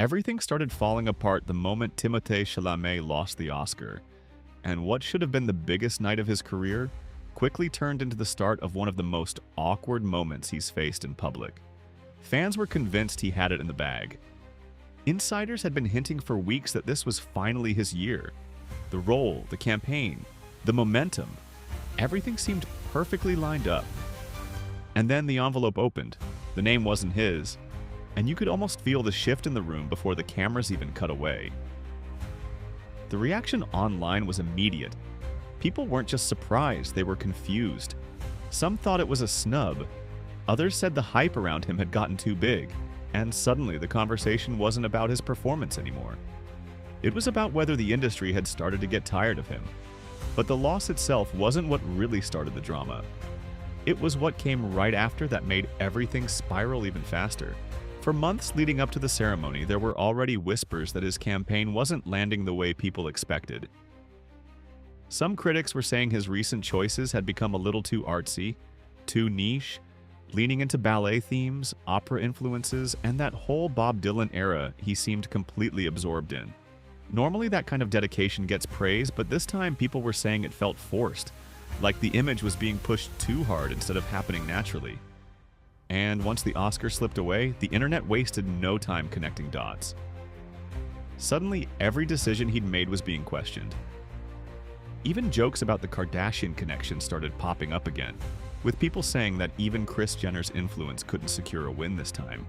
Everything started falling apart the moment Timothée Chalamet lost the Oscar, and what should have been the biggest night of his career quickly turned into the start of one of the most awkward moments he's faced in public. Fans were convinced he had it in the bag. Insiders had been hinting for weeks that this was finally his year. The role, the campaign, the momentum, everything seemed perfectly lined up. And then the envelope opened. The name wasn't his, and you could almost feel the shift in the room before the cameras even cut away. The reaction online was immediate. People weren't just surprised, they were confused. Some thought it was a snub. Others said the hype around him had gotten too big, and suddenly the conversation wasn't about his performance anymore. It was about whether the industry had started to get tired of him. But the loss itself wasn't what really started the drama. It was what came right after that made everything spiral even faster. For months leading up to the ceremony, there were already whispers that his campaign wasn't landing the way people expected. Some critics were saying his recent choices had become a little too artsy, too niche, leaning into ballet themes, opera influences, and that whole Bob Dylan era he seemed completely absorbed in. Normally that kind of dedication gets praise, but this time people were saying it felt forced, like the image was being pushed too hard instead of happening naturally. And once the Oscar slipped away, the internet wasted no time connecting dots. Suddenly, every decision he'd made was being questioned. Even jokes about the Kardashian connection started popping up again, with people saying that even Kris Jenner's influence couldn't secure a win this time.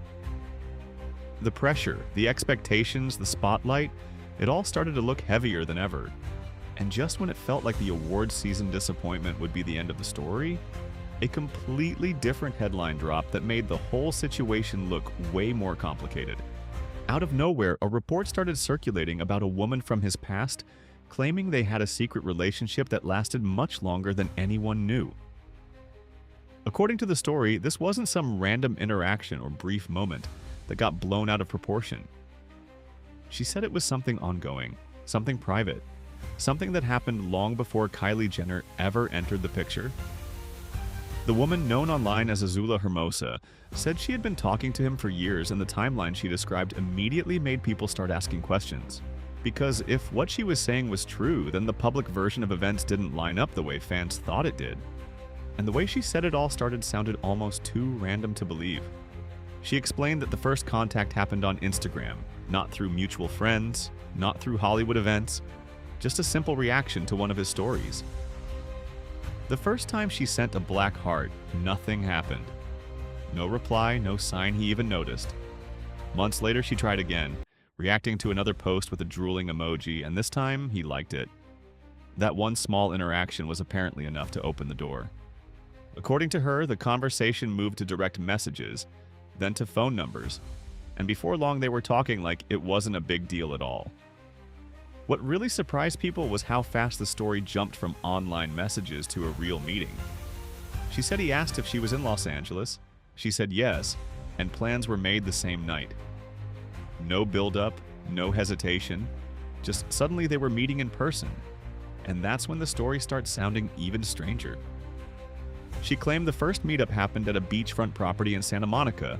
The pressure, the expectations, the spotlight, it all started to look heavier than ever. And just when it felt like the awards season disappointment would be the end of the story, a completely different headline dropped that made the whole situation look way more complicated. Out of nowhere, a report started circulating about a woman from his past claiming they had a secret relationship that lasted much longer than anyone knew. According to the story, this wasn't some random interaction or brief moment that got blown out of proportion. She said it was something ongoing, something private, something that happened long before Kylie Jenner ever entered the picture. The woman, known online as Azula Hermosa, said she had been talking to him for years, and the timeline she described immediately made people start asking questions. Because if what she was saying was true, then the public version of events didn't line up the way fans thought it did. And the way she said it all sounded almost too random to believe. She explained that the first contact happened on Instagram, not through mutual friends, not through Hollywood events, just a simple reaction to one of his stories. The first time she sent a black heart, nothing happened. No reply, no sign he even noticed. Months later, she tried again, reacting to another post with a drooling emoji, and this time he liked it. That one small interaction was apparently enough to open the door. According to her, the conversation moved to direct messages, then to phone numbers, and before long they were talking like it wasn't a big deal at all. What really surprised people was how fast the story jumped from online messages to a real meeting. She said he asked if she was in Los Angeles. She said yes, and plans were made the same night. No build-up, no hesitation, just suddenly they were meeting in person. And that's when the story starts sounding even stranger. She claimed the first meetup happened at a beachfront property in Santa Monica,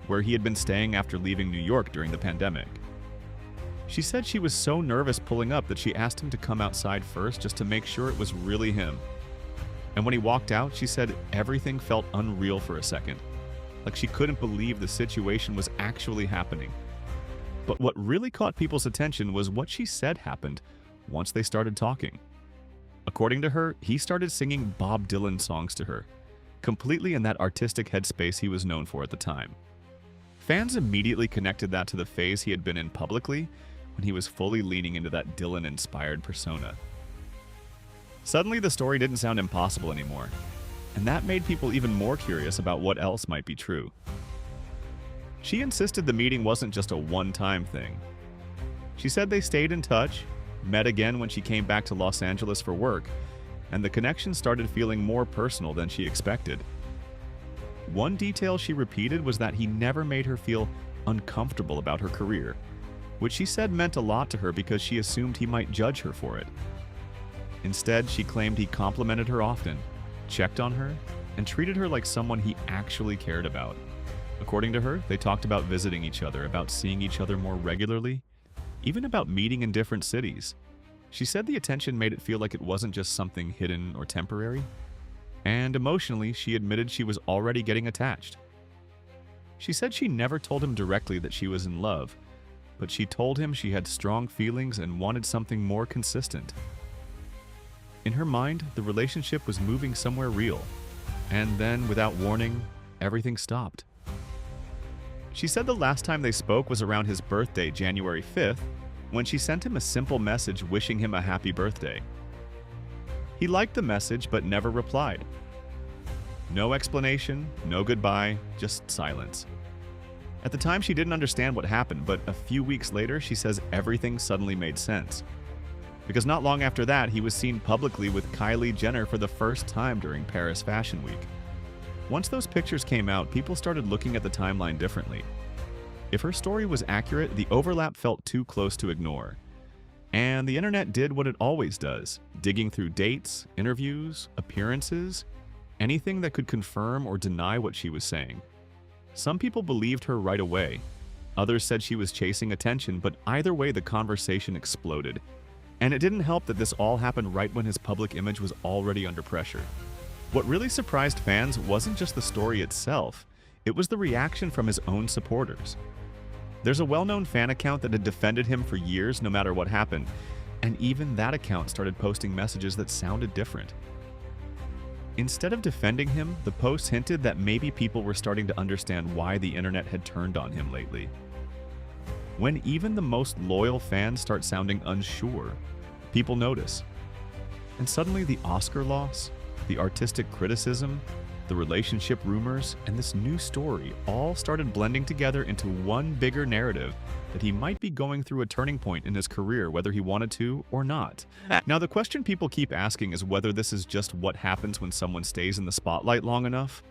where he had been staying after leaving New York during the pandemic. She said she was so nervous pulling up that she asked him to come outside first just to make sure it was really him. And when he walked out, she said everything felt unreal for a second, like she couldn't believe the situation was actually happening. But what really caught people's attention was what she said happened once they started talking. According to her, he started singing Bob Dylan songs to her, completely in that artistic headspace he was known for at the time. Fans immediately connected that to the phase he had been in publicly when he was fully leaning into that Dylan-inspired persona. Suddenly, the story didn't sound impossible anymore, and that made people even more curious about what else might be true. She insisted the meeting wasn't just a one-time thing. She said they stayed in touch, met again when she came back to Los Angeles for work, and the connection started feeling more personal than she expected. One detail she repeated was that he never made her feel uncomfortable about her career, which she said meant a lot to her because she assumed he might judge her for it. Instead, she claimed he complimented her often, checked on her, and treated her like someone he actually cared about. According to her, they talked about visiting each other, about seeing each other more regularly, even about meeting in different cities. She said the attention made it feel like it wasn't just something hidden or temporary. And emotionally, she admitted she was already getting attached. She said she never told him directly that she was in love, but she told him she had strong feelings and wanted something more consistent. In her mind, the relationship was moving somewhere real, and then, without warning, everything stopped. She said the last time they spoke was around his birthday, January 5th, when she sent him a simple message wishing him a happy birthday. He liked the message but never replied. No explanation, no goodbye, just silence. At the time, she didn't understand what happened, but a few weeks later, she says everything suddenly made sense. Because not long after that, he was seen publicly with Kylie Jenner for the first time during Paris Fashion Week. Once those pictures came out, people started looking at the timeline differently. If her story was accurate, the overlap felt too close to ignore. And the internet did what it always does, digging through dates, interviews, appearances, anything that could confirm or deny what she was saying. Some people believed her right away. Others said she was chasing attention, but either way, the conversation exploded. And it didn't help that this all happened right when his public image was already under pressure. What really surprised fans wasn't just the story itself, it was the reaction from his own supporters. There's a well-known fan account that had defended him for years no matter what happened, and even that account started posting messages that sounded different. Instead of defending him, the posts hinted that maybe people were starting to understand why the internet had turned on him lately. When even the most loyal fans start sounding unsure, people notice. And suddenly the Oscar loss, the artistic criticism, the relationship rumors, and this new story all started blending together into one bigger narrative that he might be going through a turning point in his career whether he wanted to or not. Now, the question people keep asking is whether this is just what happens when someone stays in the spotlight long enough,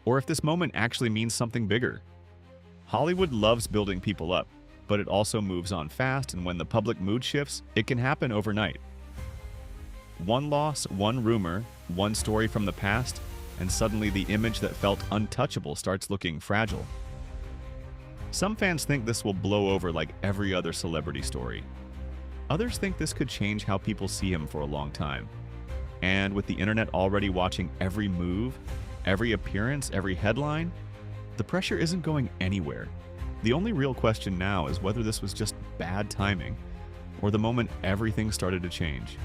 or if this moment actually means something bigger. Hollywood loves building people up, but it also moves on fast, and when the public mood shifts, it can happen overnight. One loss, one rumor, one story from the past, and suddenly the image that felt untouchable starts looking fragile. Some fans think this will blow over like every other celebrity story. Others think this could change how people see him for a long time. And with the internet already watching every move, every appearance, every headline, the pressure isn't going anywhere. The only real question now is whether this was just bad timing, or the moment everything started to change.